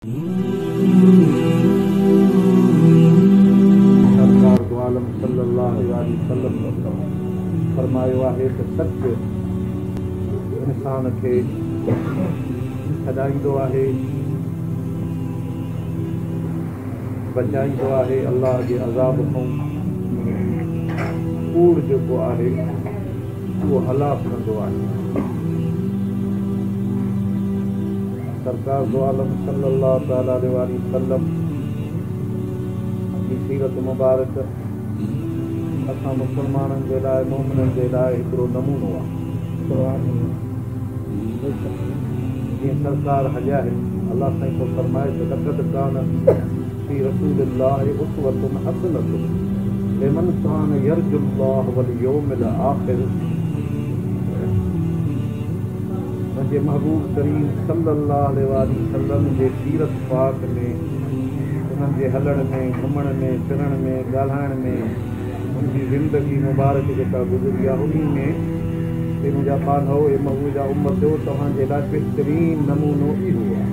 सरकार दो आलम सल्लल्लाहु अलैहि वसल्लम फरमायो आहे त सच इंसान खे छॾाईंदो आहे, बचाईंदो आहे अल्लाह जे अज़ाब खां। कूड़ जेको आहे उहो हलाक कंदो आहे। सरकार दो आलम सल्लल्लाहु अलैहि वसल्लम जी सीरत मुबारक असां मुसलमाननि जे लाइ, मोमिननि जे लाइ हिकिड़ो नमूनो आहे। जीअं सरकार हलिया आहे, अलाह साईं को फरमाए त लक़द कान फी रसूलिल्लाहि उसवतुन हसनतुन लिमन कान यरजुल्लाह वल यौमिल आखिर। मुंहिंजे महबूब करीम सल्लल्लाहु अलैहि वसल्लम जे सीरत पाक में, उन्हनि जे हलण में, घुमण में, फिरण में, ॻाल्हाइण में, उनजी ज़िंदगी मुबारक जेका गुज़री आहे उन में मुंहिंजा पान हो ऐं महबूजा उम्मत हो, तव्हांजे लाइ बहितरीन नमूनो इहो आहे।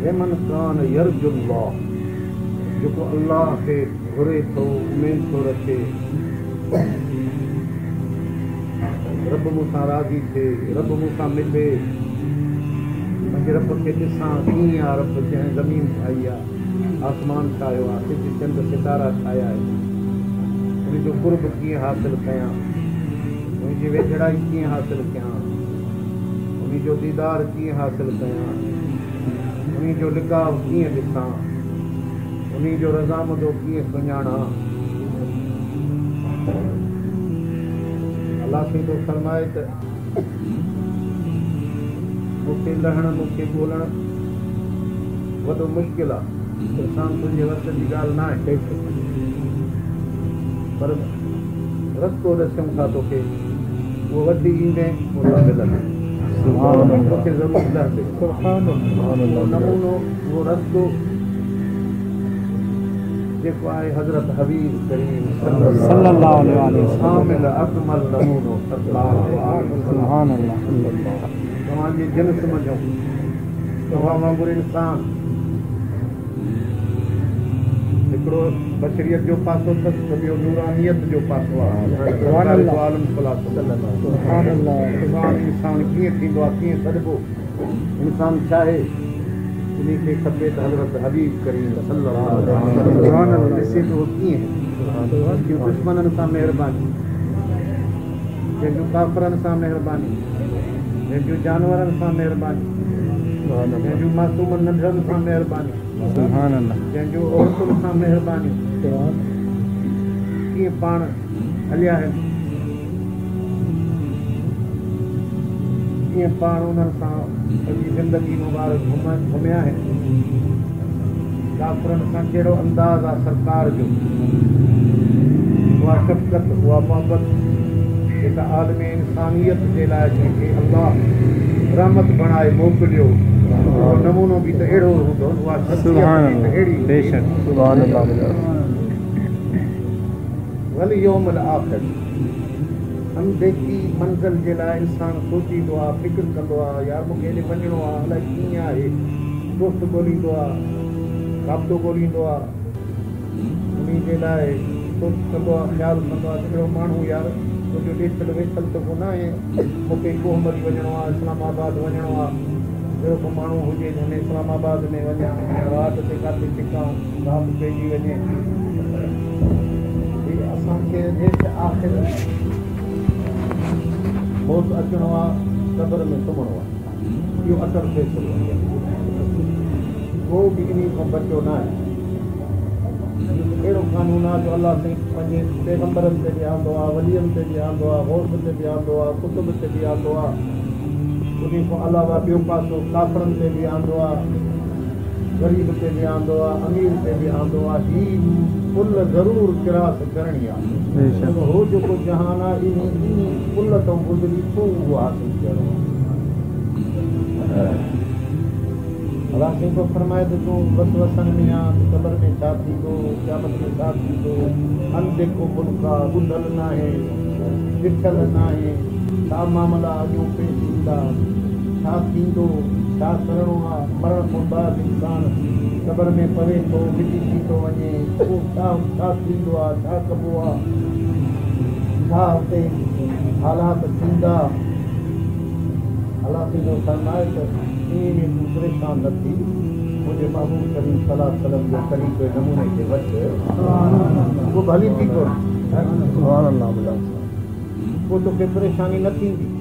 लिमन कान यरजुल्लाह, जेको अल्लाह खे घुरे थो, उमेद थो रखे, रब मूंसां राज़ी थिए, रब मूंसां मिले, मुंहिंजे रब खे ॾिसां कीअं आहे। रब जंहिं ज़मीन ठाही आहे, आसमान ठाहियो आहे, सिज चंड सितारा ठाहिया आहिनि, उनजो कुर्ब कीअं हासिलु कयां, उनजी वेझड़ाई कीअं हासिलु कयां, उनजो दीदार कीअं हासिलु कयां, उनजो लिकाव कीअं ॾिसां, उनजो रज़ामंदो कीअं सुञाणां। अलाह साईं तो फरमाए त मूंखे लहणु, मूंखे ॻोल्हणु वॾो मुश्किल आहे। इंसान तुंहिंजे वस जी ॻाल्हि न आहे, पर रस्तो ॾिसूं था तोखे, उहो वधी ईंदे उहो मिलंदे, तोखे ज़रूरु लहंदे। नमूनो उहो रस्तो जेको आहे हज़रत हबीब करीम सल्लल्लाहु अलैहि वसल्लम अकमल नमूनो। सुभान अल्लाह। तव्हांजी जिन समझो, तव्हां वांगुरु इंसान हिकिड़ो बशरियत जो पासो अथसि, त ॿियो नूरानियत जो पासो आहे। इंसान कीअं थींदो आहे, कीअं सॾिबो, इंसान चाहे उन खे खपे त हज़रत हबीब करीम सल्लल्लाहु अलैहि वसल्लम ॾिसे थो कीअं दुश्मननि सां महिरबानी, जंहिंजूं काफ़रनि सां महिरबानी, जंहिंजूं जानवरनि सां महिरबानी, जंहिंजूं मासूम नंढनि सां महिरबानी, जंहिंजूं औरतुनि सां महिरबानी, कीअं पाण हलिया आहिनि, कीअं पाण उन्हनि सां सॼी ज़िंदगी मुबारक घुमिया आहिनि। काफ़रनि सां कहिड़ो अंदाज़ आहे सरकार जो, उहा शफ़क़त, उहा मोहबत जेका आलमी इंसानियत जे लाइ जंहिंखे अल्लाह रहमत बणाए मोकिलियो, उहो नमूनो बि त अहिड़ो हूंदो, उहा शख़्सियत अहिड़ी। वल यौमिल आख़िर, अनदेखी मंज़िल जे लाइ इंसान सोचींदो आहे, फ़िक्र कंदो आहे, यार मूंखे हेॾे वञिणो आहे, अलाए कीअं आहे, दोस्त ॻोल्हींदो आहे, राब्तो ॻोल्हींदो आहे, उन जे लाइ सोच कंदो आहे, ख़्यालु कंदो आहे हिकिड़ो माण्हू यार मुंहिंजो ॾेखल वेठल त कोन आहे, मूंखे कोहमरी वञिणो आहे, इस्लामाबाद वञिणो आहे, अहिड़ो को माण्हू हुजे जंहिं इस्लामाबाद में वञा, राति ते काथे टिकां, राति पइजी वञे। असांखे आख़िर मौत अचणो आहे, क़ब्र में सुम्हणो आहे, इहो अटल फ़ैसिलो आहे, को बि इन खां बचियो न आहे। अहिड़ो कानून आहे जो अलाह साईं पंहिंजे पैगंबरनि ते बि आंदो आहे, वलियनि ते बि आंदो आहे, गौस ते बि आंदो आहे, कुतुब ते बि आंदो आहे, उन खां अलावा ॿियो पासो काफ़रनि ते बि आंदो आहे, ग़रीब ते बि आंदो आहे, अमीर ते बि आंदो आहे। हीअ पुल ज़रूरु किरास करणी आहे, हो जेको जहान आहे इन पुल तां गुज़री पोइ उहो हासिलु करणो आहे। अलाह साईं को फरमाए त तूं वसवसनि में आहे, क़ब्र में छा थींदो, क़यामत में छा थींदो, अनदेखो मुल्क आहे, ॿुधल न आहे, ॾिठल न आहे, छा मामला अॻियों पेश ईंदा, छा छा थींदो, छा करिणो आहे, मरण खां बाद इंसान क़बर में पवे थो, मिटी थी थो वञे, पोइ छा थींदो आहे, छा कबो आहे, छा हुते हालात थींदा। अलाह तुंहिंजो फरमाए त ईअं तूं परेशान न थी, मुंहिंजे महबूब करीम सलाह सलम जे तरीक़े नमूने खे वठ, उहो भली थी थो, पोइ तोखे परेशानी न थींदी।